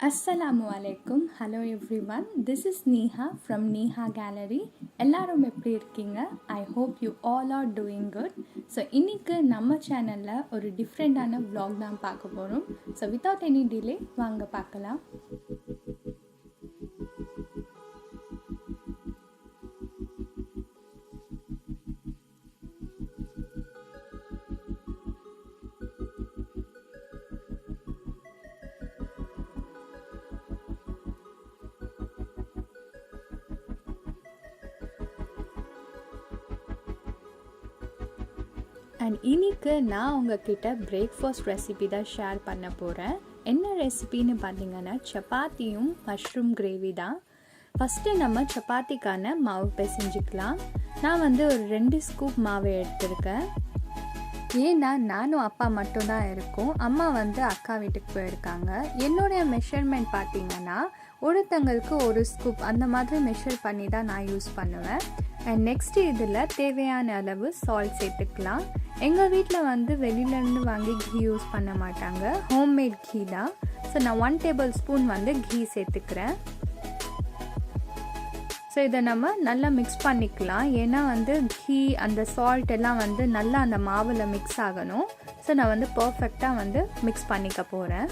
Assalamu alaikum. Hello everyone. This is Niha from Niha Gallery. எல்லாரும் எப்படி இருக்கீங்க? I hope you all are doing good. So இன்னைக்கு நம்ம சேனல்ல ஒரு டிஃப்ரெண்டான vlog தான் பார்க்க போறோம். So without any delay வாங்க பார்க்கலாம். அண்ட் இன்னைக்கு நான் உங்ககிட்ட பிரேக்ஃபாஸ்ட் ரெசிபி தான் ஷேர் பண்ண போகிறேன். என்ன ரெசிபின்னு பார்த்தீங்கன்னா சப்பாத்தியும் மஷ்ரூம் கிரேவி தான். ஃபஸ்ட்டு நம்ம சப்பாத்திக்கான மாவு பிசைஞ்சிக்கலாம். நான் ஒரு 2 ஸ்கூப் மாவு எடுத்திருக்கேன். ஏன்னா நானும் அப்பா மட்டும்தான் இருக்கோம். அம்மா அக்கா வீட்டுக்கு போயிருக்காங்க. என்னுடைய மெஷர்மெண்ட் பார்த்தீங்கன்னா ஒருத்தங்களுக்கு 1 ஸ்கூப் அந்த மாதிரி மெஷர் பண்ணி தான் நான் யூஸ் பண்ணுவேன். அண்ட் நெக்ஸ்ட்டு இதில் தேவையான அளவு சால்ட் சேர்த்துக்கலாம். எங்கள் வீட்டில் வெளியிலேருந்து வாங்கி கீ யூஸ் பண்ண மாட்டாங்க, ஹோம்மேட் கீ தான். ஸோ நான் 1 டேபிள் ஸ்பூன் கீ சேர்த்துக்கிறேன். ஸோ இதை நம்ம நல்லா மிக்ஸ் பண்ணிக்கலாம். ஏன்னா கீ அந்த சால்ட் எல்லாம் நல்லா அந்த மாவில் மிக்ஸ் ஆகணும். ஸோ நான் பர்ஃபெக்டாக மிக்ஸ் பண்ணிக்க போகிறேன்.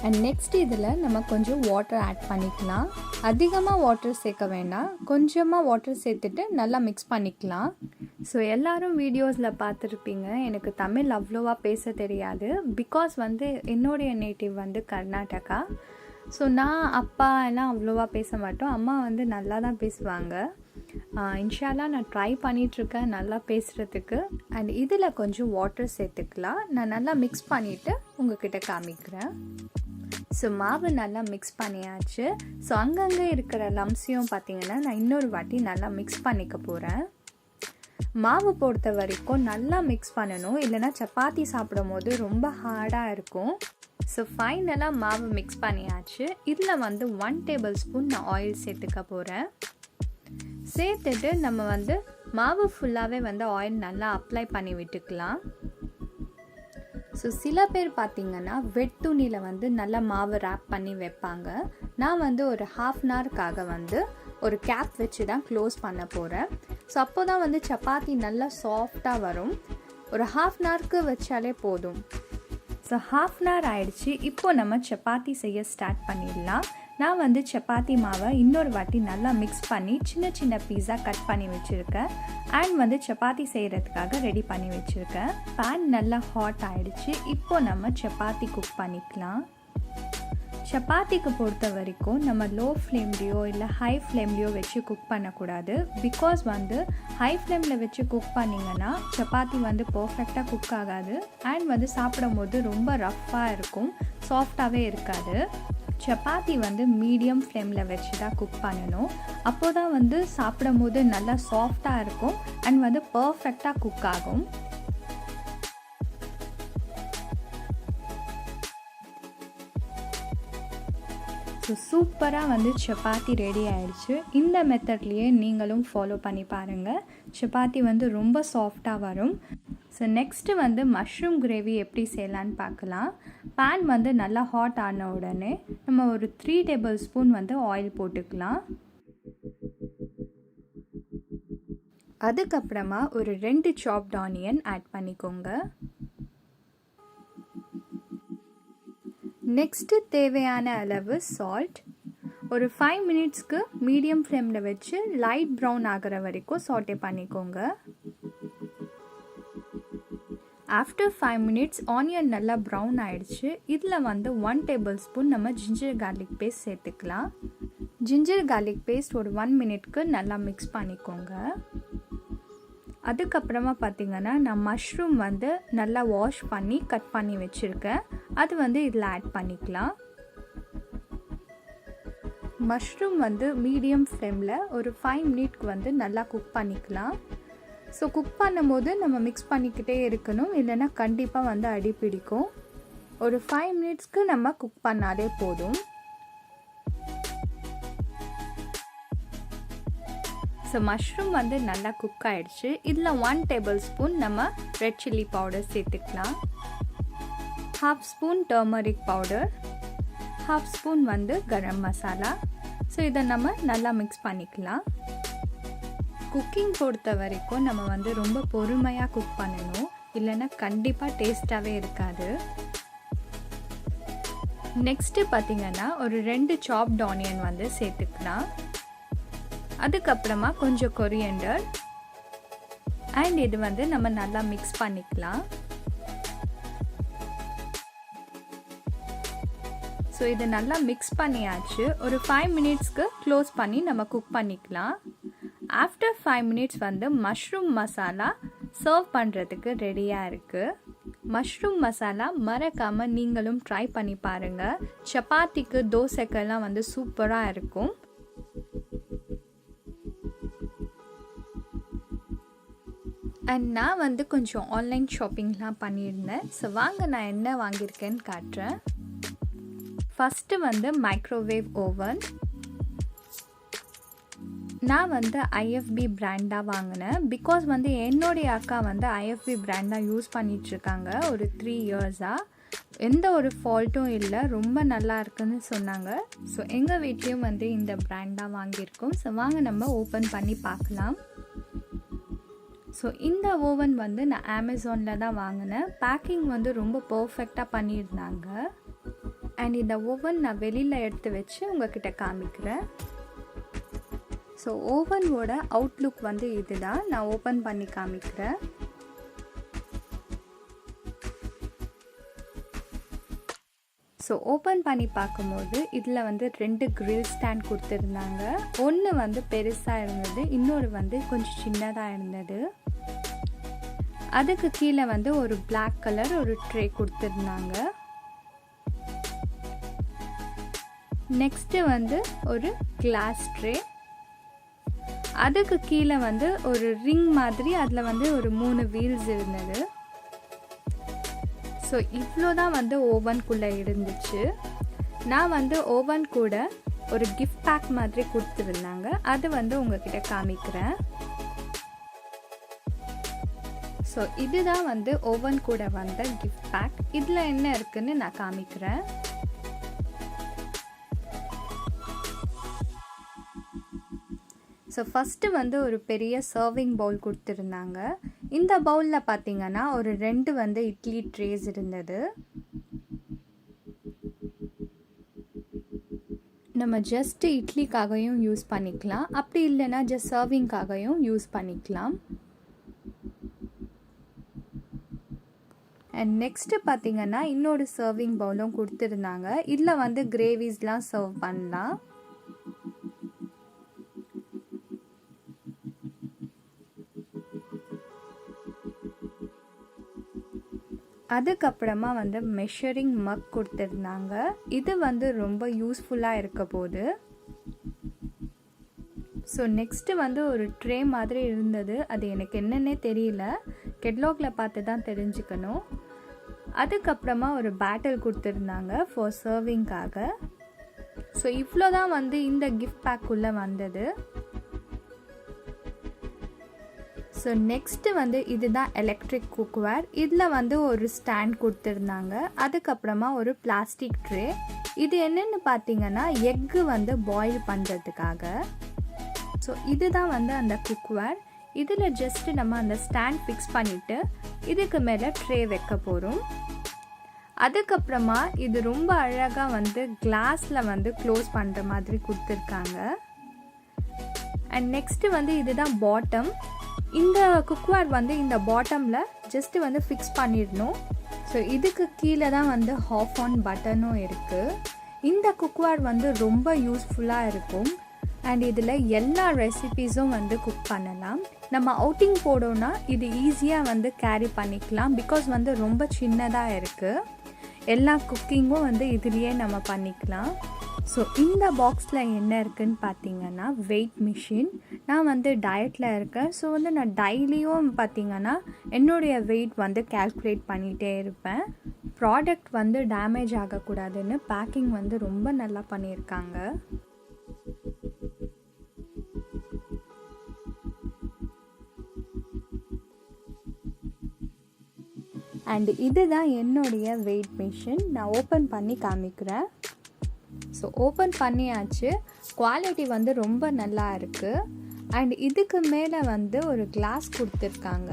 அண்ட் நெக்ஸ்ட் இதில் நம்ம கொஞ்சம் வாட்டர் ஆட் பண்ணிக்கலாம். அதிகமாக வாட்டர் சேர்க்க வேண்டாம், கொஞ்சமாக வாட்டர் சேர்த்துட்டு நல்லா மிக்ஸ் பண்ணிக்கலாம். ஸோ எல்லோரும் வீடியோஸில் பார்த்துருப்பீங்க, எனக்கு தமிழ் அவ்வளோவா பேச தெரியாது. பிகாஸ் என்னுடைய நேட்டிவ் கர்நாடகா. ஸோ நான் அப்பா எல்லாம் அவ்வளோவா பேச மாட்டோம். அம்மா நல்லா தான் பேசுவாங்க. இன்ஷால்லா நான் ட்ரை பண்ணிகிட்ருக்கேன் நல்லா பேசுகிறதுக்கு. அண்ட் இதில் கொஞ்சம் வாட்டர் சேர்த்துக்கலாம். நான் நல்லா மிக்ஸ் பண்ணிவிட்டு உங்ககிட்ட காமிக்கிறேன். ஸோ மாவு நல்லா மிக்ஸ் பண்ணியாச்சு. ஸோ அங்கங்கே இருக்கிற லம்ஸையும் பார்த்திங்கன்னா நான் இன்னொரு வாட்டி நல்லா மிக்ஸ் பண்ணிக்க போகிறேன். மாவு பொறுத்த வரைக்கும் நல்லா மிக்ஸ் பண்ணணும், இல்லைனா சப்பாத்தி சாப்பிடும் போது ரொம்ப ஹார்டாக இருக்கும். ஸோ ஃபைனலாக மாவு மிக்ஸ் பண்ணியாச்சு. இதில் 1 டேபிள் ஸ்பூன் நான் ஆயில் சேர்த்துக்க போகிறேன். சேர்த்துட்டு நம்ம மாவு ஃபுல்லாகவே ஆயில் நல்லா அப்ளை பண்ணி விட்டுக்கலாம். ஸோ சில பேர் பார்த்திங்கன்னா வெட் துணியில் நல்லா மாவு ரேப் பண்ணி வைப்பாங்க. நான் ஒரு ½ அன் ஹவருக்காக ஒரு கேப் வச்சு தான் க்ளோஸ் பண்ண போகிறேன். ஸோ அப்போ தான் சப்பாத்தி நல்லா சாஃப்டாக வரும். ஒரு ½ அன் ஹவருக்கு வச்சாலே போதும். ஸோ ½ அன் ஹவர் ஆயிடுச்சு. இப்போது நம்ம சப்பாத்தி செய்ய ஸ்டார்ட் பண்ணிடலாம். நான் சப்பாத்தி மாவை இன்னொரு வாட்டி நல்லா மிக்ஸ் பண்ணி சின்ன சின்ன பீஸாக கட் பண்ணி வச்சுருக்கேன். அண்ட் சப்பாத்தி செய்கிறதுக்காக ரெடி பண்ணி வச்சுருக்கேன். பேன் நல்லா ஹாட் ஆகிடுச்சு. இப்போது நம்ம சப்பாத்தி குக் பண்ணிக்கலாம். சப்பாத்திக்கு பொறுத்த வரைக்கும் நம்ம லோ ஃப்ளேம்லேயோ இல்லை ஹை ஃப்ளேம்லேயோ வச்சு குக் பண்ணக்கூடாது. பிகாஸ் ஹை ஃப்ளேமில் வச்சு குக் பண்ணிங்கன்னா சப்பாத்தி பர்ஃபெக்டாக குக் ஆகாது. அண்ட் சாப்பிடும் போது ரொம்ப ரஃப்பாக இருக்கும், சாஃப்டாகவே இருக்காது. சப்பாத்தி மீடியம் ஃப்ளேமில் வச்சு தான் குக் பண்ணணும். அப்போ தான் சாப்பிடும் போது நல்லா சாஃப்டாக இருக்கும் அண்ட் பர்ஃபெக்டாக குக் ஆகும். ஸோ சூப்பராக சப்பாத்தி ரெடி ஆயிடுச்சு. இந்த மெத்தட்லேயே நீங்களும் ஃபாலோ பண்ணி பாருங்கள். சப்பாத்தி ரொம்ப சாஃப்டாக வரும். ஸோ நெக்ஸ்ட்டு மஷ்ரூம் கிரேவி எப்படி செய்யலான்னு பார்க்கலாம். பேன் நல்லா ஹாட் ஆன உடனே நம்ம ஒரு 3 டேபிள் ஸ்பூன் ஆயில் போட்டுக்கலாம். அதுக்கப்புறமா ஒரு 2 சாப்ட் ஆனியன் ஆட் பண்ணிக்கோங்க. நெக்ஸ்ட்டு தேவையான அளவு சால்ட். ஒரு 5 மினிட்ஸ்க்கு மீடியம் ஃப்ளேமில் வச்சு லைட் ப்ரௌன் ஆகிற வரைக்கும் சாட்டே பண்ணிக்கோங்க. ஆஃப்டர் 5 மினிட்ஸ் ஆனியன் நல்லா ப்ரௌன் ஆகிடுச்சு. இதில் 1 டேபிள் ஸ்பூன் நம்ம ஜிஞ்சர் கார்லிக் பேஸ்ட் சேர்த்துக்கலாம். ஜிஞ்சர் கார்லிக் பேஸ்ட் ஒரு 1 மினிட்க்கு நல்லா மிக்ஸ் பண்ணிக்கோங்க. அதுக்கப்புறமா பார்த்திங்கன்னா நான் மஷ்ரூம் நல்லா வாஷ் பண்ணி கட் பண்ணி வச்சுருக்கேன். அது இதில் ஆட் பண்ணிக்கலாம். மஷ்ரூம் மீடியம் ஃப்ளேமில் ஒரு 5 மினிட்க்கு நல்லா குக் பண்ணிக்கலாம். ஸோ குக் பண்ணும்போது நம்ம மிக்ஸ் பண்ணிக்கிட்டே இருக்கணும், இல்லைன்னா கண்டிப்பாக அடி பிடிக்கும். ஒரு 5 மினிட்ஸ்க்கு நம்ம குக் பண்ணாலே போதும். ஸோ மஷ்ரூம் நல்லா குக் ஆகிடுச்சு. இதில் 1 டேபிள் ஸ்பூன் நம்ம ரெட் சில்லி பவுடர் சேர்த்துக்கலாம். Half spoon turmeric powder, half spoon வந்து கரம் மசாலா. ஸோ இதை நம்ம நல்லா மிக்ஸ் பண்ணிக்கலாம். குக்கிங் பொறுத்த வரைக்கும் நம்ம வந்து ரொம்ப பொறுமையாக குக் பண்ணணும், இல்லைன்னா கண்டிப்பாக டேஸ்ட்டாகவே இருக்காது. நெக்ஸ்ட்டு பார்த்திங்கன்னா ஒரு 2 சாப்ட் ஆனியன் வந்து சேர்த்துக்கலாம். அதுக்கப்புறமா கொஞ்சம் கொரியண்டர் அண்ட் இது வந்து நம்ம நல்லா மிக்ஸ் பண்ணிக்கலாம். ஸோ இது நல்லா மிக்ஸ் பண்ணியாச்சு. ஒரு 5 மினிட்ஸ்க்கு க்ளோஸ் பண்ணி நம்ம குக் பண்ணிக்கலாம். ஆஃப்டர் 5 மினிட்ஸ் வந்து மஷ்ரூம் மசாலா சர்வ் பண்ணுறதுக்கு ரெடியாக இருக்குது. மஷ்ரூம் மசாலா மறக்காமல் நீங்களும் ட்ரை பண்ணி பாருங்கள். சப்பாத்திக்கு தோசைக்கெல்லாம் வந்து சூப்பராக இருக்கும். அண்ட் நான் வந்து கொஞ்சம் ஆன்லைன் ஷாப்பிங்லாம் பண்ணியிருந்தேன். ஸோ வாங்க நான் என்ன வாங்கியிருக்கேன்னு காட்டுறேன். ஃபஸ்ட்டு வந்து மைக்ரோவேவ் ஓவன். நான் வந்து ஐஎஃப்பி பிராண்டாக வாங்கினேன். பிகாஸ் வந்து என்னுடைய அக்கா வந்து ஐஎஃப்பி பிராண்டாக யூஸ் பண்ணிகிட்ருக்காங்க ஒரு 3 இயர்ஸாக. எந்த ஒரு ஃபால்ட்டும் இல்லை, ரொம்ப நல்லா இருக்குன்னு சொன்னாங்க. ஸோ எங்கள் வீட்லேயும் வந்து இந்த பிராண்டாக வாங்கியிருக்கோம். ஸோ வாங்க நம்ம ஓப்பன் பண்ணி பார்க்கலாம். ஸோ இந்த ஓவன் வந்து நான் அமேசானில் தான் வாங்கினேன். பேக்கிங் வந்து ரொம்ப பர்ஃபெக்டாக பண்ணியிருந்தாங்க. அண்ட் இந்த ஓவன் நான் வெளியில் எடுத்து வச்சு உங்ககிட்ட காமிக்கிறேன். ஸோ ஓவனோட அவுட்லுக் வந்து இதுதான். நான் ஓப்பன் பண்ணி காமிக்கிறேன். ஸோ ஓப்பன் பண்ணி பார்க்கும்போது இதில் வந்து 2 கிரில் ஸ்டாண்ட் கொடுத்துருந்தாங்க. ஒன்று வந்து பெருசாக இருந்தது, இன்னொரு வந்து கொஞ்சம் சின்னதாக இருந்தது. அதுக்கு கீழே வந்து ஒரு பிளாக் கலர் ஒரு ட்ரே கொடுத்துருந்தாங்க. நெக்ஸ்ட்டு வந்து ஒரு கிளாஸ் ட்ரே. அதுக்கு கீழே வந்து ஒரு ரிங் மாதிரி, அதில் வந்து ஒரு 3 வீல்ஸ் இருந்தது. ஸோ இவ்வளோ தான் வந்து ஓவனுக்குள்ளே இருந்துச்சு. நான் வந்து ஓவன் கூட ஒரு கிஃப்ட் பேக் மாதிரி கொடுத்துருந்தாங்க. அது வந்து உங்ககிட்ட காமிக்கிறேன். ஸோ இதுதான் வந்து ஓவன் கூட வந்த கிஃப்ட் பேக். இதில் என்ன இருக்குன்னு நான் காமிக்கிறேன். ஸோ ஃபஸ்ட்டு வந்து ஒரு பெரிய சர்விங் பவுல் கொடுத்துருந்தாங்க. இந்த பவுலில் பார்த்திங்கன்னா ஒரு 2 வந்து இட்லி ட்ரேஸ் இருந்தது. நம்ம ஜஸ்ட்டு இட்லிக்காகவும் யூஸ் பண்ணிக்கலாம், அப்படி இல்லைன்னா ஜஸ்ட் சர்விங்காகவும் யூஸ் பண்ணிக்கலாம். அண்ட் நெக்ஸ்ட்டு பார்த்திங்கன்னா இன்னொரு சர்விங் பவுலும் கொடுத்துருந்தாங்க. இதில் வந்து கிரேவிஸ்லாம் சர்வ் பண்ணலாம். அதுக்கப்புறமா வந்து மெஷரிங் மக் கொடுத்துருந்தாங்க. இது வந்து ரொம்ப யூஸ்ஃபுல்லாக இருக்க போது. ஸோ நெக்ஸ்ட்டு வந்து ஒரு ட்ரே மாதிரி இருந்தது. அது எனக்கு என்னன்னே தெரியல, கெட்லாகில் பார்த்து தான் தெரிஞ்சுக்கணும். அதுக்கப்புறமா ஒரு பேட்டில் கொடுத்துருந்தாங்க ஃபார் சர்விங்காக. ஸோ இவ்வளோ தான் வந்து இந்த கிஃப்ட் பேக்குள்ளே வந்தது. ஸோ நெக்ஸ்ட்டு வந்து இதுதான் எலக்ட்ரிக் குக்வேர். இதில் வந்து ஒரு ஸ்டாண்ட் கொடுத்துருந்தாங்க. அதுக்கப்புறமா ஒரு பிளாஸ்டிக் ட்ரே. இது என்னென்னு பார்த்தீங்கன்னா எக்கு வந்து பாயில் பண்ணுறதுக்காக. ஸோ இதுதான் வந்து அந்த குக்வேர். இதில் ஜஸ்ட்டு நம்ம அந்த ஸ்டாண்ட் ஃபிக்ஸ் பண்ணிவிட்டு இதுக்கு மேலே ட்ரே வைக்க போகிறோம். அதுக்கப்புறமா இது ரொம்ப அழகாக வந்து கிளாஸில் வந்து க்ளோஸ் பண்ணுற மாதிரி கொடுத்துருக்காங்க. அண்ட் நெக்ஸ்ட்டு வந்து இதுதான் பாட்டம். இந்த குக்வேர் வந்து இந்த பாட்டமில் ஜஸ்ட்டு வந்து ஃபிக்ஸ் பண்ணிடணும். ஸோ இதுக்கு கீழே தான் வந்து ஆஃப் ஆன் பட்டனும் இருக்குது. இந்த குக்வேர் வந்து ரொம்ப யூஸ்ஃபுல்லாக இருக்கும். அண்ட் இதில் எல்லா ரெசிபீஸும் வந்து குக் பண்ணலாம். நம்ம அவுட்டிங் போடோன்னா இது ஈஸியாக வந்து கேரி பண்ணிக்கலாம். பிகாஸ் வந்து ரொம்ப சின்னதாக இருக்குது. எல்லா குக்கிங்கும் வந்து இதுலேயே நம்ம பண்ணிக்கலாம். ஸோ இந்த பாக்ஸில் என்ன இருக்குதுன்னு பார்த்தீங்கன்னா வெயிட் மிஷின். நான் வந்து டயட்டில் இருக்கேன். ஸோ வந்து நான் டெய்லியும் பார்த்தீங்கன்னா என்னுடைய வெயிட் வந்து கால்குலேட் பண்ணிகிட்டே இருப்பேன். ப்ராடக்ட் வந்து டேமேஜ் ஆகக்கூடாதுன்னு பேக்கிங் வந்து ரொம்ப நல்லா பண்ணியிருக்காங்க. அண்ட் இதுதான் என்னுடைய வெயிட் மிஷின். நான் ஓப்பன் பண்ணி காமிக்கிறேன். ஸோ ஓப்பன் பண்ணியாச்சு. குவாலிட்டி வந்து ரொம்ப நல்லா இருக்குது. அண்ட் இதுக்கு மேலே வந்து ஒரு கிளாஸ் கொடுத்துருக்காங்க.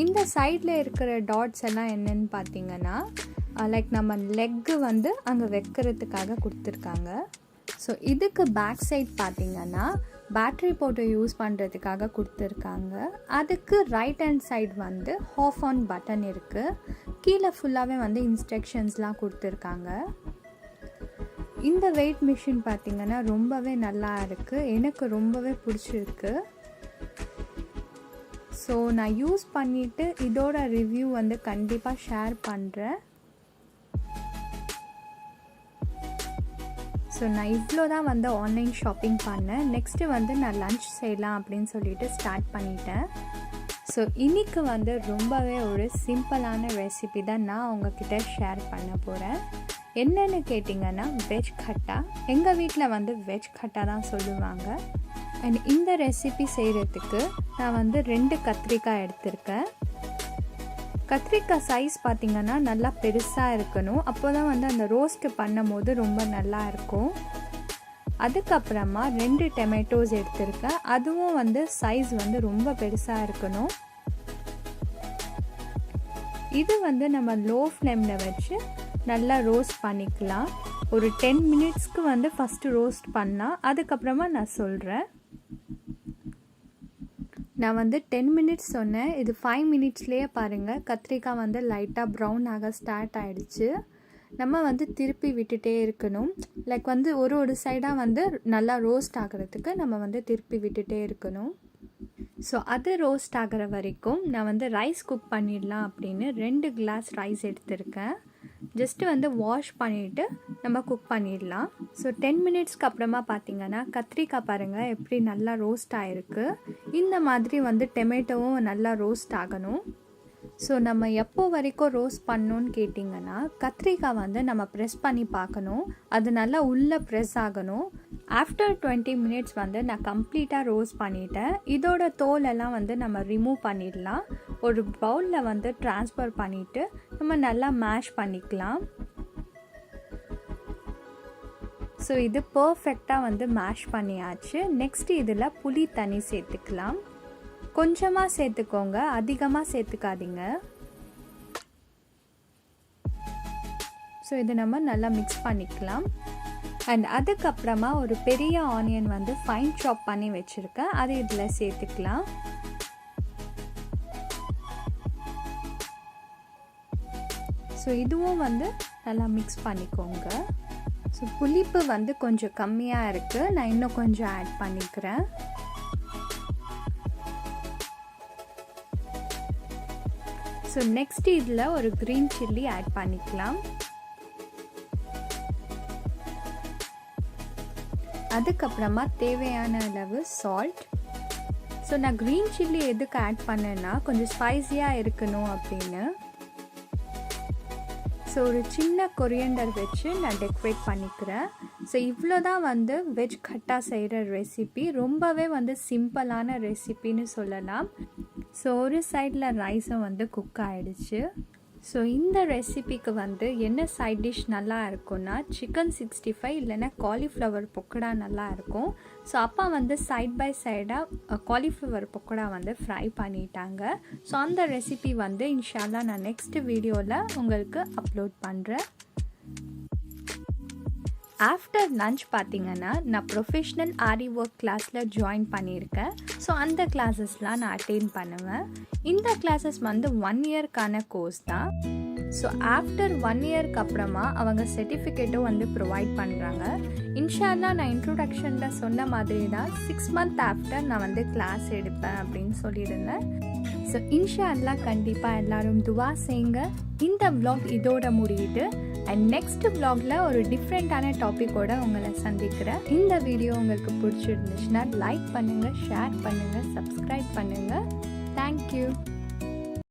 இந்த சைடில் இருக்கிற டாட்ஸ் எல்லாம் என்னன்னு பார்த்தீங்கன்னா லைக் நம்ம லெக்கு வந்து அங்கே வைக்கிறதுக்காக கொடுத்துருக்காங்க. ஸோ இதுக்கு பேக் சைட் பார்த்தீங்கன்னா பேட்ரி போட்டு யூஸ் பண்ணுறதுக்காக கொடுத்துருக்காங்க. அதுக்கு ரைட் ஹேண்ட் சைடு வந்து ஆஃப் ஆன் பட்டன் இருக்குது. கீழே ஃபுல்லாகவே வந்து இன்ஸ்ட்ரக்ஷன்ஸ்லாம் கொடுத்துருக்காங்க. இந்த வெயிட் மிஷின் பார்த்திங்கன்னா ரொம்பவே நல்லா இருக்குது. எனக்கு ரொம்பவே பிடிச்சிருக்கு. ஸோ நான் யூஸ் பண்ணிவிட்டு இதோட ரிவ்யூ வந்து கண்டிப்பாக ஷேர் பண்ணுறேன். ஸோ நான் இவ்வளோ தான் வந்து ஆன்லைன் ஷாப்பிங் பண்ணேன். நெக்ஸ்ட்டு வந்து நான் லன்ச் செய்யலாம் அப்படின்னு சொல்லிட்டு ஸ்டார்ட் பண்ணிட்டேன். ஸோ இன்றைக்கி வந்து ரொம்பவே ஒரு சிம்பிளான ரெசிபி தான் நான் உங்ககிட்ட ஷேர் பண்ண போகிறேன். என்னென்னு கேட்டிங்கன்னா வெஜ் கட்டா. எங்கள் வீட்டில் வந்து வெஜ் கட்டா தான் சொல்லுவாங்க. அண்ட் இந்த ரெசிபி செய்கிறதுக்கு நான் வந்து 2 கத்திரிக்காய் எடுத்திருக்கேன். கத்திரிக்காய் சைஸ் பார்த்திங்கன்னா நல்லா பெருசாக இருக்கணும். அப்போ தான் வந்து அந்த ரோஸ்ட்டு பண்ணும் போது ரொம்ப நல்லா இருக்கும். அதுக்கப்புறமா 2 டொமேட்டோஸ் எடுத்திருக்கேன். அதுவும் வந்து சைஸ் வந்து ரொம்ப பெருசாக இருக்கணும். இது வந்து நம்ம லோ ஃப்ளேமில் வச்சு நல்லா ரோஸ்ட் பண்ணிக்கலாம். ஒரு 10 மினிட்ஸ்க்கு வந்து ஃபஸ்ட்டு ரோஸ்ட் பண்ணால் அதுக்கப்புறமா நான் சொல்கிறேன். நான் வந்து 10 மினிட்ஸ் சொன்னேன். இது 5 மினிட்ஸ்லேயே பாருங்கள் கத்திரிக்காய் வந்து லைட்டாக ப்ரௌன் ஆக ஸ்டார்ட் ஆகிடுச்சு. நம்ம வந்து திருப்பி விட்டுட்டே இருக்கணும். லைக் வந்து ஒரு சைடாக வந்து நல்லா ரோஸ்ட் ஆகிறதுக்கு நம்ம வந்து திருப்பி விட்டுட்டே இருக்கணும். ஸோ அது ரோஸ்ட் ஆகிற வரைக்கும் நான் வந்து ரைஸ் குக் பண்ணிடலாம் அப்படின்னு 2 கிளாஸ் ரைஸ் எடுத்திருக்கேன். ஜஸ்ட்டு வந்து வாஷ் பண்ணிவிட்டு நம்ம குக் பண்ணிடலாம். ஸோ 10 மினிட்ஸ்க்கு அப்புறமா பார்த்திங்கன்னா கத்திரிக்காய் பாருங்கள் எப்படி நல்லா ரோஸ்ட் ஆகிருக்கு. இந்த மாதிரி வந்து டொமேட்டோவும் நல்லா ரோஸ்ட் ஆகணும். ஸோ நம்ம எப்போ வரைக்கும் ரோஸ்ட் பண்ணணுன்னு கேட்டிங்கன்னா கத்திரிக்காய் வந்து நம்ம ப்ரெஸ் பண்ணி பார்க்கணும். அது நல்லா உள்ளே ப்ரெஸ் ஆகணும். ஆஃப்டர் 20 மினிட்ஸ் வந்து நான் கம்ப்ளீட்டாக ரோஸ்ட் பண்ணிட்டேன். இதோட தோலெல்லாம் வந்து நம்ம ரிமூவ் பண்ணிடலாம். ஒரு பவுலில் வந்து ட்ரான்ஸ்ஃபர் பண்ணிவிட்டு நம்ம நல்லா மேஷ் பண்ணிக்கலாம். ஸோ இது பர்ஃபெக்டாக வந்து மேஷ் பண்ணியாச்சு. நெக்ஸ்ட் இதில் புளி தண்ணி சேர்த்துக்கலாம். கொஞ்சமாக சேர்த்துக்கோங்க, அதிகமாக சேர்த்துக்காதீங்க. ஸோ இது நம்ம நல்லா மிக்ஸ் பண்ணிக்கலாம். அண்ட் அதுக்கப்புறமா ஒரு பெரிய ஆனியன் வந்து ஃபைன் சாப் பண்ணி வச்சுருக்கேன். அது இதில் சேர்த்துக்கலாம். ஸோ இதுவும் வந்து நல்லா மிக்ஸ் பண்ணிக்கோங்க. ஸோ புளிப்பு வந்து கொஞ்சம் கம்மியாக இருக்குது. நான் இன்னும் கொஞ்சம் ஆட் பண்ணிக்கிறேன். ஸோ நெக்ஸ்ட் இதில் ஒரு க்ரீன் சில்லி ஆட் பண்ணிக்கலாம். அதுக்கப்புறமா தேவையான அளவு சால்ட். ஸோ நான் க்ரீன் சில்லி எதுக்கு ஆட் பண்ணேன்னா கொஞ்சம் ஸ்பைஸியாக இருக்கணும் அப்படின்னு. ஸோ ஒரு சின்ன கொரியண்டர் வச்சு நான் டெக்கரேட் பண்ணிக்கிறேன். ஸோ இவ்வளோ தான் வந்து வெஜ் கட்டா செய்கிற ரெசிபி. ரொம்பவே வந்து சிம்பிளான ரெசிபின்னு சொல்லலாம். ஸோ ஒரு சைடில் ரைஸும் வந்து குக் ஆகிடுச்சு. ஸோ இந்த ரெசிபிக்கு வந்து என்ன சைட் டிஷ் நல்லா இருக்கும்னா சிக்கன் 65 இல்லைன்னா காலிஃப்ளவர் பொக்கடா நல்லா இருக்கும். ஸோ அப்பா வந்து சைட் பை சைடாக காலிஃப்ளவர் பொக்கடா வந்து ஃப்ரை பண்ணிட்டாங்க. ஸோ அந்த ரெசிபி வந்து இன்ஷால்லா நான் நெக்ஸ்ட் வீடியோவில் உங்களுக்கு அப்லோட் பண்ணுறேன். ஆஃப்டர் லன்ச் பார்த்திங்கன்னா நான் ப்ரொஃபஷ்னல் ஆரி ஒர்க் கிளாஸில் ஜாயின் பண்ணியிருக்கேன். ஸோ அந்த கிளாஸஸ்லாம் நான் அட்டெண்ட் பண்ணுவேன். இந்த கிளாஸஸ் வந்து 1 இயர்க்கான கோர்ஸ் தான். ஸோ ஆஃப்டர் 1 இயர்க்கு அப்புறமா அவங்க சர்டிஃபிகேட்டும் வந்து ப்ரொவைட் பண்ணுறாங்க. இன்ஷால்லா நான் இன்ட்ரோடக்ஷனில் சொன்ன மாதிரி தான் 6 மந்த் ஆஃப்டர் நான் வந்து கிளாஸ் எடுப்பேன் அப்படின்னு சொல்லியிருந்தேன். ஸோ இன்ஷால்லா கண்டிப்பாக எல்லோரும் துவா செய்யுங்க. இந்த vlog இதோட முடியுது. அண்ட் நெக்ஸ்ட் vlogல ஒரு டிஃப்ரெண்ட்டான டாப்பிக்கோட உங்களை சந்திக்கிறேன். இந்த வீடியோ உங்களுக்கு பிடிச்சிருந்துச்சுன்னா லைக் பண்ணுங்கள், ஷேர் பண்ணுங்கள், சப்ஸ்கிரைப் பண்ணுங்கள். தேங்க்யூ.